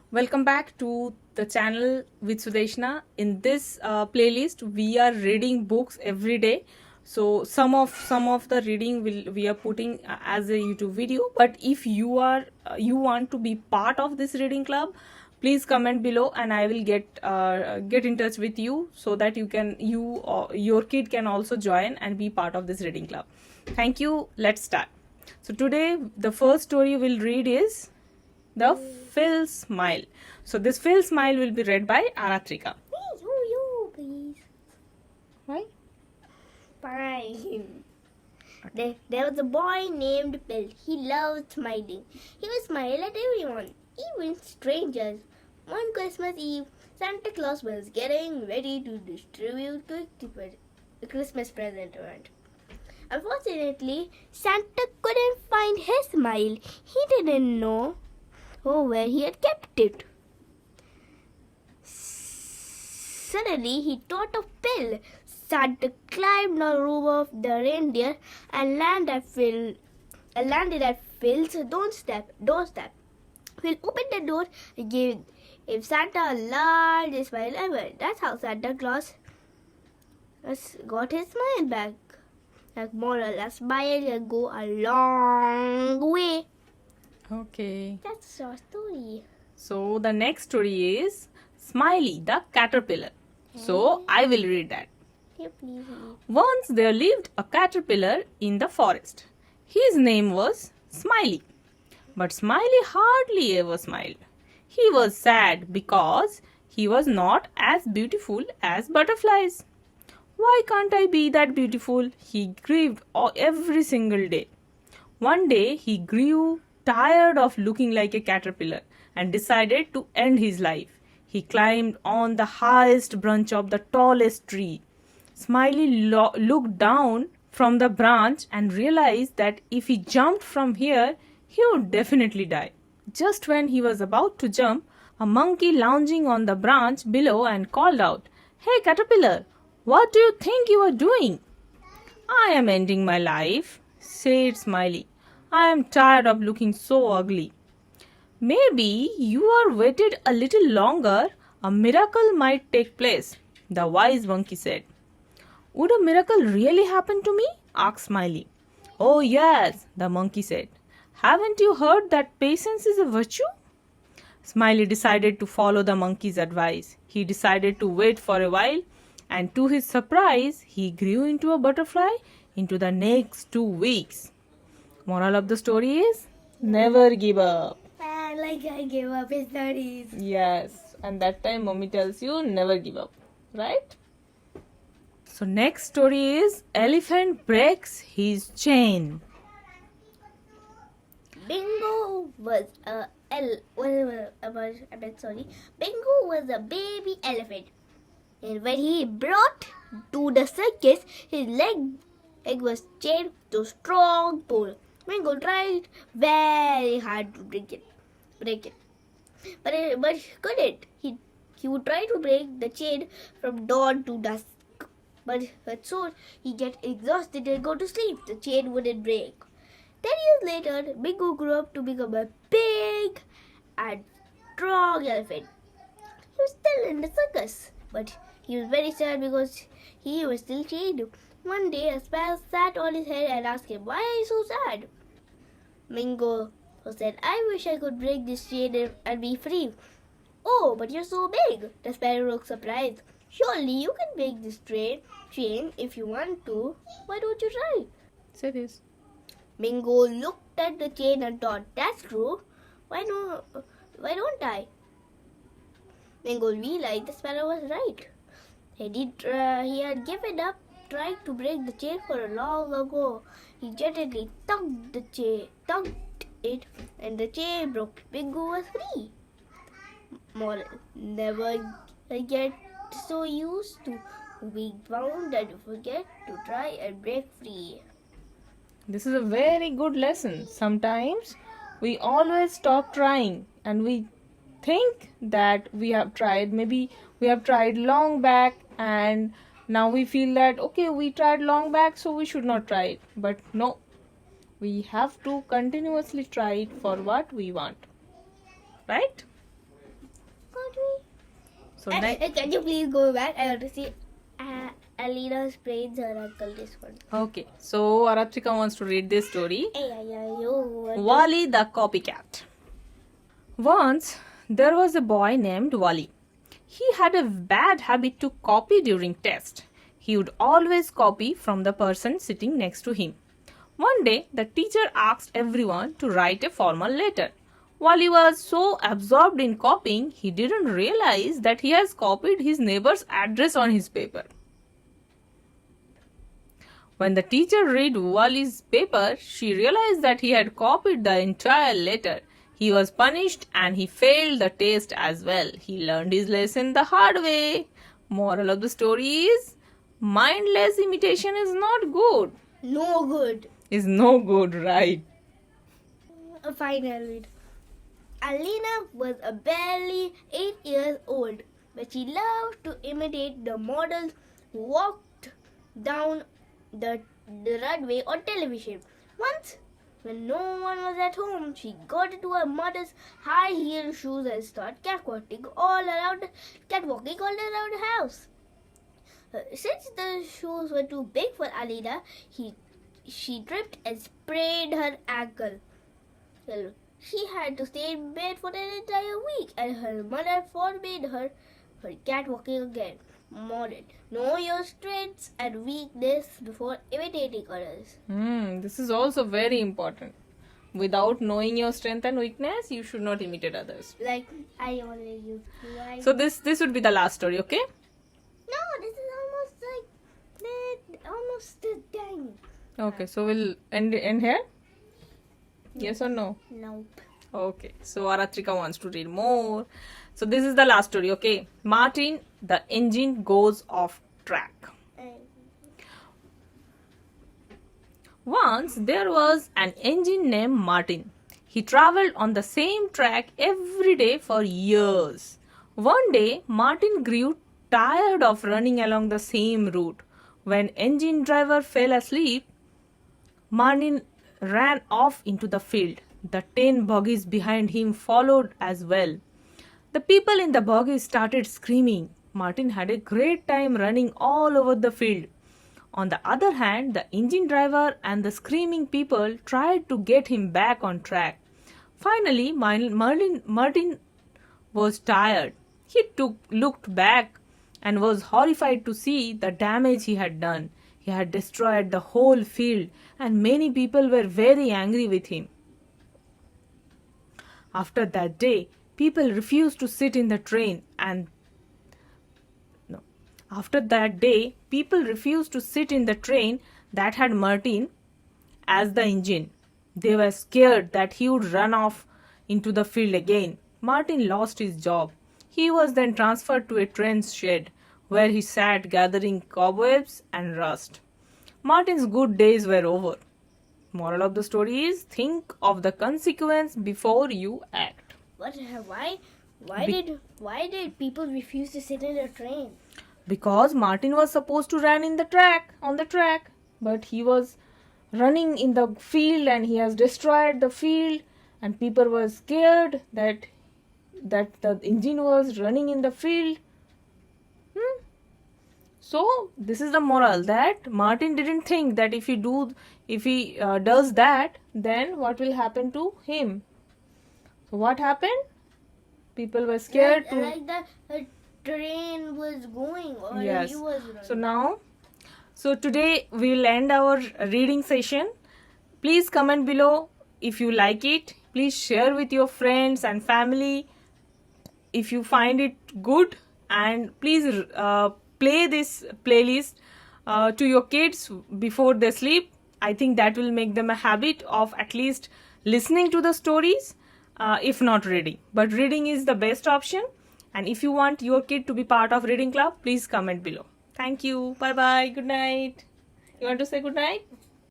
Welcome back to the channel with Sudeshna. In this playlist, we are reading books every day. So some of the reading we are putting as a YouTube video. But if you want to be part of this reading club, please comment below, and I will get in touch with you so that your kid can also join and be part of this reading club. Thank you. Let's start. So today the first story we'll read is The Phil Smile. So this Phil Smile will be read by Aratrika. You, please. Why? Fine. There was a boy named Bill. He loved smiling. He would smile at everyone, even strangers. One Christmas Eve, Santa Claus was getting ready to distribute Christmas present around. Unfortunately, Santa couldn't find his smile. He didn't know where he had kept it. Suddenly, he thought of Bill. Santa climbed the roof of the reindeer and landed at Phil's doorstep. Phil opened the door and gave Santa a large smile ever. That's how Santa Claus got his smile back. Like moral, a smile can go a long way. Okay. That's our story. So the next story is Smiley the Caterpillar. So I will read that. Here, please. Once there lived a caterpillar in the forest. His name was Smiley. But Smiley hardly ever smiled. He was sad because he was not as beautiful as butterflies. Why can't I be that beautiful? He grieved every single day. One day he grew tired of looking like a caterpillar and decided to end his life. He climbed on the highest branch of the tallest tree. Smiley looked down from the branch and realized that if he jumped from here, he would definitely die. Just when he was about to jump, a monkey lounging on the branch below and called out, "Hey caterpillar, what do you think you are doing?" "I am ending my life," said Smiley. "I am tired of looking so ugly." "Maybe you are waited a little longer, a miracle might take place," the wise monkey said. "Would a miracle really happen to me?" asked Smiley. "Oh yes," the monkey said. "Haven't you heard that patience is a virtue?" Smiley decided to follow the monkey's advice. He decided to wait for a while, and to his surprise, he grew into a butterfly into the next 2 weeks. Moral of the story is never give up. I gave up his studies. Yes, and that time mommy tells you never give up, right? So next story is Elephant Breaks His Chain. Bingo was Bingo was a baby elephant, and when he brought to the circus, his leg was chained to a strong pole. Bingo tried very hard to break it, but he couldn't. He would try to break the chain from dawn to dusk, but soon he get exhausted and go to sleep. The chain wouldn't break. 10 years later, Bingo grew up to become a big and strong elephant. He was still in the circus, but he was very sad because he was still chained. One day, a sparrow sat on his head and asked him, "Why are you so sad?" Bingo said, "I wish I could break this chain and be free." "Oh, but you're so big," the sparrow looked surprised. "Surely you can break this chain if you want to. Why don't you try?" Say this. Bingo looked at the chain and thought, "That's true. Why don't I?" Bingo realized the sparrow was right. He had given up trying to break the chain for a long ago. He gently tugged it, and the chain broke. Bingo was free. Moral: never get so used to being bound that you forget to try and break free. This is a very good lesson. Sometimes we always stop trying and we think that we have tried. Maybe we have tried long back and now we feel that okay, we tried long back, so we should not try it. But no, we have to continuously try it for what we want. Right? So next. Can you please go back? I want to see Alina sprains her ankle this one. Okay, so Aratrika wants to read this story. Yo. Wally the Copycat. Once there was a boy named Wally. He had a bad habit to copy during test. He would always copy from the person sitting next to him. One day, the teacher asked everyone to write a formal letter. Wally was so absorbed in copying, he didn't realize that he has copied his neighbor's address on his paper. When the teacher read Wally's paper, she realized that he had copied the entire letter. He was punished and he failed the test as well. He learned his lesson the hard way. Moral of the story is, mindless imitation is not good. No good. Is no good, right? Fine, I'll read. Alina was barely 8 years old, but she loved to imitate the models who walked down the runway on television. Once, when no one was at home, she got into her mother's high-heeled shoes and started catwalking all around the house. Since the shoes were too big for Alina, she tripped and sprained her ankle. Well, she had to stay in bed for an entire week, and her mother forbade her catwalking again. Modern. Know your strengths and weakness before imitating others. This is also very important. Without knowing your strength and weakness, you should not imitate others. Like I always used to. So this would be the last story, okay? No, this is almost the time. Okay, so we'll end here? Yes or no? Nope. Okay, so Aratrika wants to read more. So this is the last story, okay? Martin, the engine goes off track. Once there was an engine named Martin. He traveled on the same track every day for years. One day, Martin grew tired of running along the same route. When engine driver fell asleep, Martin ran off into the field. The 10 buggies behind him followed as well. The people in the buggies started screaming. Martin had a great time running all over the field. On the other hand, the engine driver and the screaming people tried to get him back on track. Finally, Martin was tired. He looked back and was horrified to see the damage he had done. He had destroyed the whole field, and many people were very angry with him. After that day, people refused to sit in the train that had Martin as the engine. They were scared that he would run off into the field again. Martin lost his job. He was then transferred to a train shed where he sat gathering cobwebs and rust. Martin's good days were over. Moral of the story is, think of the consequence before you act. Why did people refuse to sit in a train? Because Martin was supposed to run on the track, but he was running in the field and he has destroyed the field, and people were scared that the engine was running in the field. So this is the moral, that Martin didn't think that if he does that, then what will happen to him. So what happened? People were scared the train was going, or yes. he was running. So today we will end our reading session. Please comment below if you like it. Please share with your friends and family if you find it good, and please play this playlist to your kids before they sleep. I think that will make them a habit of at least listening to the stories, if not reading. But reading is the best option. And if you want your kid to be part of reading club, please comment below. Thank you. Bye bye. Good night. You want to say good night?